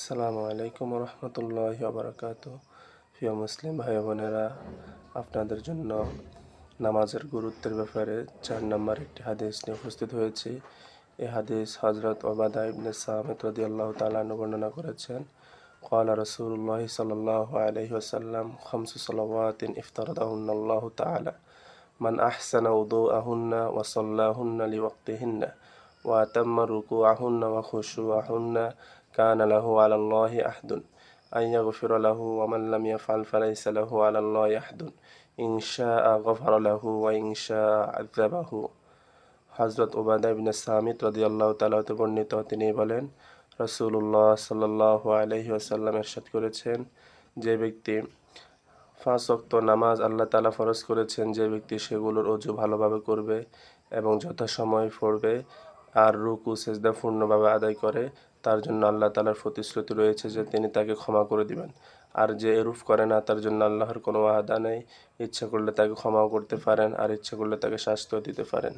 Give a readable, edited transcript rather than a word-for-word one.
আসসালামু আলাইকুম রহমতুল্লাহি ওবারাকাতু। প্রিয় মুসলিম ভাই বোনেরা, আপনাদের জন্য নামাজের গুরুত্বের ব্যাপারে 4 নম্বর একটি হাদিস নিয়ে উপস্থিত হয়েছি। এই হাদিস হযরত উবাদা ইবনে সামিত রাদিয়াল্লাহু তাআলা আনহু বর্ণনা করেছেন। قال رسول الله صلى الله عليه وسلم 5 صلوات افترضهن الله تعالى من أحسن وضوءهن وصلاهن لوقتهن وأتم ركوعهن وخشوعهن كان له على الله عهد أن يغفر له ومن لم يفعل فليس له على الله عهد إن شاء غفر له وإن شاء عذبه। হযরত উবাদা ইবনে সামিত রাদিয়াল্লাহু তাআলা হতে বর্ণিত, তিনি বলেন, রাসূলুল্লাহ সাল্লাল্লাহু আলাইহি ওয়াসাল্লাম ইরশাদ করেছেন, যে ব্যক্তি 5 ওয়াক্ত নামাজ আল্লাহ তাআলা ফরজ করেছেন, যে ব্যক্তি সেগুলোর ওযু ভালোভাবে করবে এবং যথাসময়ে পড়বে আর রুকু সেজদা পূর্ণভাবে আদায় করে, তার জন্য আল্লাহ তাআলার প্রতিশ্রুতি রয়েছে যে তিনি তাকে ক্ষমা করে দিবেন। আর যে এরূপ করে না, তার জন্য আল্লাহর কোনো ওয়াদা নেই। ইচ্ছা করলে তাকে ক্ষমাও করতে পারেন আর ইচ্ছা করলে তাকে শাস্তিও দিতে পারেন।